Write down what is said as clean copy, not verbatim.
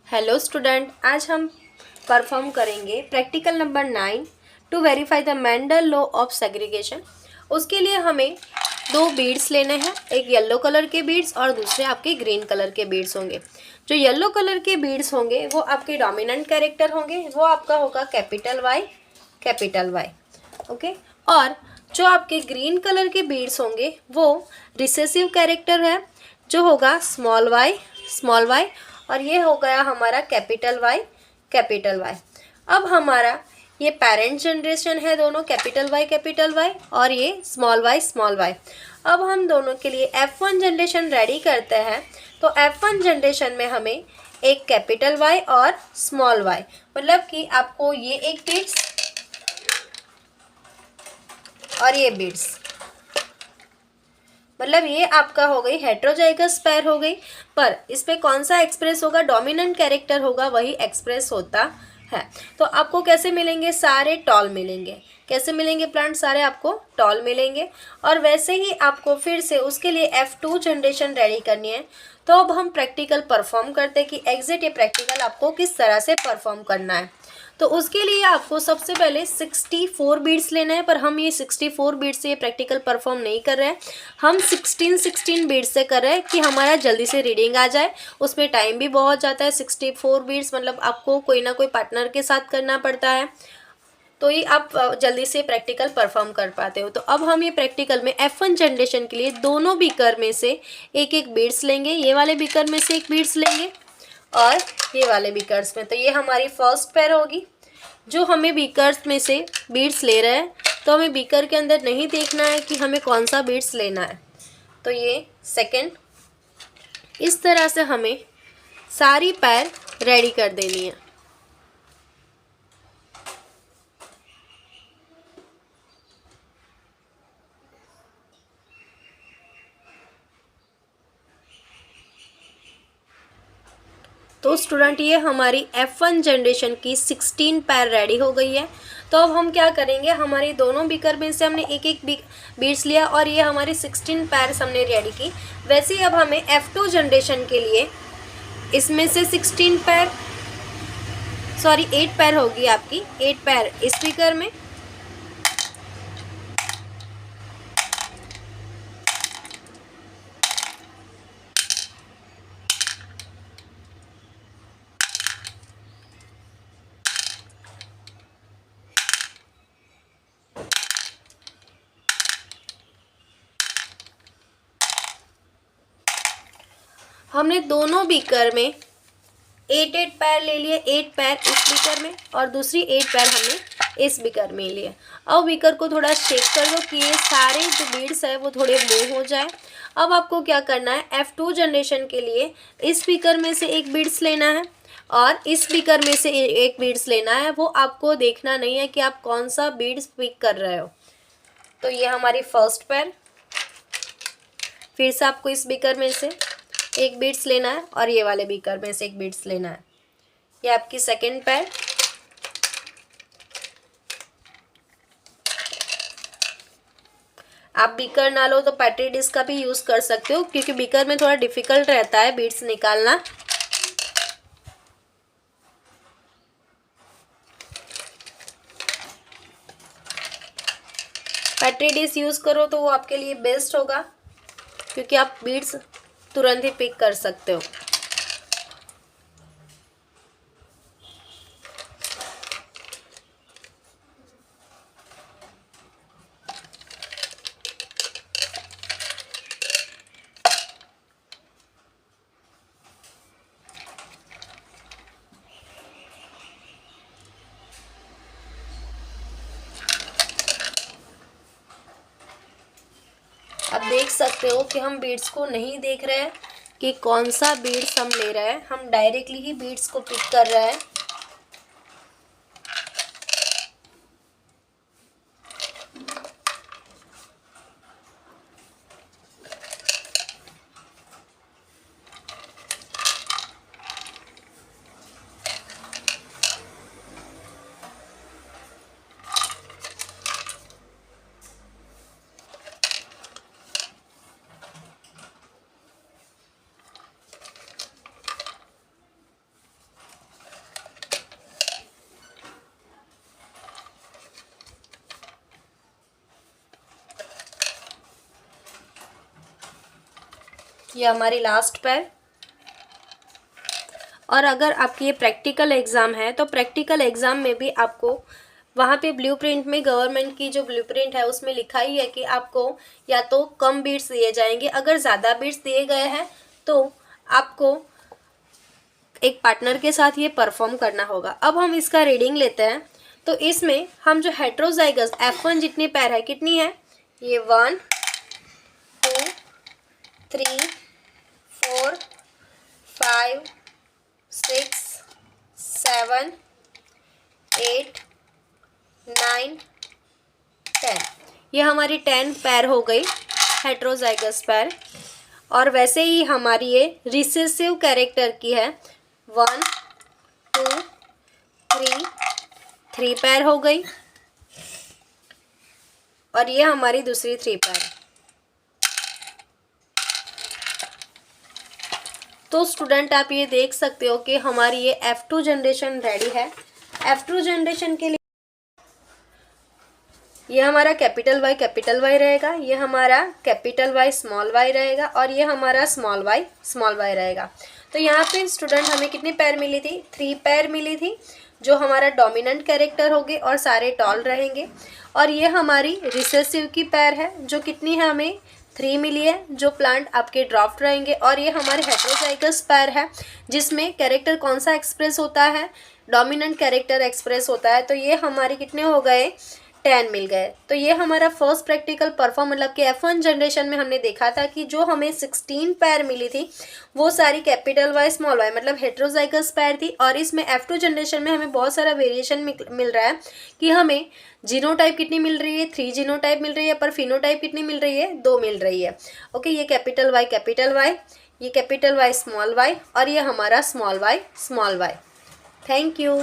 Hello student, आज हम perform करेंगे practical number 9 to verify the Mendel law of segregation. उसके लिए हमें दो बीड्स लेने हैं, एक येलो कलर के बीड्स और दूसरे आपके ग्रीन कलर के बीड्स होंगे। जो येलो कलर के बीड्स होंगे वो आपके डोमिनेंट कैरेक्टर होंगे, वो आपका होगा कैपिटल वाई, ओके। और जो आपके ग्रीन कलर के बीड्स होंगे वो रिसेसिव कैरेक्टर है, जो होगा स्मॉल वाई, और ये हो गया हमारा कैपिटल वाई। अब हमारा ये पेरेंट जनरेशन है, दोनों कैपिटल वाई और ये स्मॉल वाई। अब हम दोनों के लिए F1 जनरेशन रेडी करते हैं। तो F1 जनरेशन में हमें एक कैपिटल वाई और स्मॉल वाई, मतलब कि आपको ये एक बीड्स और ये बीड्स, मतलब ये आपका हो गई हेट्रोजाइगस पेयर हो गई। पर इसमें कौन सा एक्सप्रेस होगा, डोमिनेंट कैरेक्टर होगा, वही एक्सप्रेस होता है। तो आपको कैसे मिलेंगे, सारे टॉल मिलेंगे। कैसे मिलेंगे प्लांट, सारे आपको टॉल मिलेंगे। और वैसे ही आपको फिर से उसके लिए F2 जनरेशन रेडी करनी है। तो अब हम प्रैक्टिकल परफॉर्म करते हैं कि एग्जिट ये प्रैक्टिकल आपको किस तरह से परफॉर्म करना है। तो उसके लिए आपको सबसे पहले 64 बीट्स लेना है, पर हम ये 64 बीट्स से ये प्रैक्टिकल परफॉर्म नहीं कर रहे हैं। हम 16 बीट्स से कर रहे हैं कि हमारा जल्दी से रीडिंग आ जाए। उसमें टाइम भी बहुत जाता है। 64 बीट्स मतलब आपको कोई ना कोई पार्टनर के साथ करना पड़ता है, तो ये आप जल्दी से प्रैक्टिकल परफॉर्म कर पाते हो। तो अब हम ये प्रैक्टिकल में F1 जनरेशन के लिए दोनों बीकर में से एक एक बीड्स लेंगे। ये वाले बीकर में से एक बीड्स लेंगे और ये वाले बीकर्स में। तो ये हमारी फर्स्ट पेयर होगी। जो हमें बीकर्स में से बीड्स ले रहे हैं, तो हमें बीकर के अंदर नहीं देखना है कि हमें कौन सा बीड्स लेना है। तो ये सेकंड, इस तरह से हमें सारी पैर रेडी कर देनी है। तो स्टूडेंट ये हमारी F1 जनरेशन की 16 पैर रेडी हो गई है। तो अब हम क्या करेंगे, हमारी दोनों बीकर में से हमने एक एक बीड्स लिया और ये हमारी 16 पैर्स हमने रेडी की। वैसे ही अब हमें F2 जनरेशन के लिए इसमें से 8 पैर होगी आपकी, 8 पैर इस बीकर में, हमने दोनों बीकर में 8 पैर ले लिए। 8 पैर इस बीकर में और दूसरी 8 पैर हमने इस बीकर में लिए। अब बीकर को थोड़ा शेक कर दो कि ये सारे जो बीड्स है वो थोड़े मूव हो जाए। अब आपको क्या करना है, F2 जनरेशन के लिए इस बीकर में से एक बीड्स लेना है और इस बीकर में से एक बीड्स लेना है। वो आपको देखना नहीं है कि आप कौन सा बीड्स पिक कर रहे हो। तो ये हमारी फर्स्ट पैर, फिर से आपको इस बीकर में से एक बीड्स लेना है और ये वाले बीकर में से एक बीड्स लेना है। ये आपकी सेकंड पैर, आप बीकर ना लो तो पैट्री डिस्क का भी यूज कर सकते हो, क्योंकि बीकर में थोड़ा डिफिकल्ट रहता है बीड्स निकालना। पैट्री डिस्क यूज करो तो वो आपके लिए बेस्ट होगा, क्योंकि आप बीड्स तुरंत ही पिक कर सकते हो। अब देख सकते हो कि हम बीड्स को नहीं देख रहे हैं कि कौन सा बीड्स हम ले रहे हैं, हम डायरेक्टली ही बीड्स को पिक कर रहे हैं। ये हमारी लास्ट पैर। और अगर आपकी ये प्रैक्टिकल एग्ज़ाम है तो प्रैक्टिकल एग्ज़ाम में भी आपको वहाँ पे ब्लूप्रिंट में, गवर्नमेंट की जो ब्लूप्रिंट है उसमें लिखा ही है कि आपको या तो कम बीट्स दिए जाएंगे, अगर ज़्यादा बीट्स दिए गए हैं तो आपको एक पार्टनर के साथ ये परफॉर्म करना होगा। अब हम इसका रीडिंग लेते हैं। तो इसमें हम जो हेट्रोजाइगस F1 जितनी पैर है, कितनी है ये 1 2 3 4 5 6 7 8 9 10, ये हमारी 10 पैर हो गई हेट्रोजाइगस पैर। और वैसे ही हमारी ये रिसेसिव कैरेक्टर की है 1 2 3 पैर हो गई। और ये हमारी दूसरी 3 पैर। तो स्टूडेंट आप ये देख सकते हो कि हमारी ये F2 जनरेशन रेडी है। F2 जनरेशन के लिए ये हमारा कैपिटल वाई रहेगा, ये हमारा कैपिटल वाई स्मॉल वाई रहेगा, और ये हमारा स्मॉल वाई रहेगा। तो यहाँ पे स्टूडेंट हमें कितनी पैर मिली थी, 3 पैर मिली थी, जो हमारा डोमिनेंट कैरेक्टर होंगे और सारे टॉल रहेंगे। और ये हमारी रिसेसिव की पैर है, जो कितनी है, हमें 3 मिली है, जो प्लांट आपके ड्राफ्ट रहेंगे। और ये हमारे हेट्रोजाइगस पैर है, जिसमें कैरेक्टर कौन सा एक्सप्रेस होता है, डोमिनेंट कैरेक्टर एक्सप्रेस होता है। तो ये हमारे कितने हो गए, 10 मिल गए। तो ये हमारा फर्स्ट प्रैक्टिकल परफॉर्म, मतलब कि F1 जनरेशन में हमने देखा था कि जो हमें 16 पैर मिली थी वो सारी कैपिटल वाई स्मॉल वाई मतलब हेट्रोजाइगस पैर थी। और इसमें F2 जनरेशन में हमें बहुत सारा वेरिएशन मिल रहा है कि हमें जीनोटाइप कितनी मिल रही है, 3 जीनोटाइप मिल रही है, पर फिनोटाइप कितनी मिल रही है, 2 मिल रही है। ओके, ये कैपिटल वाई, ये कैपिटल वाई स्मॉल वाई, और ये हमारा स्मॉल वाई। Thank you.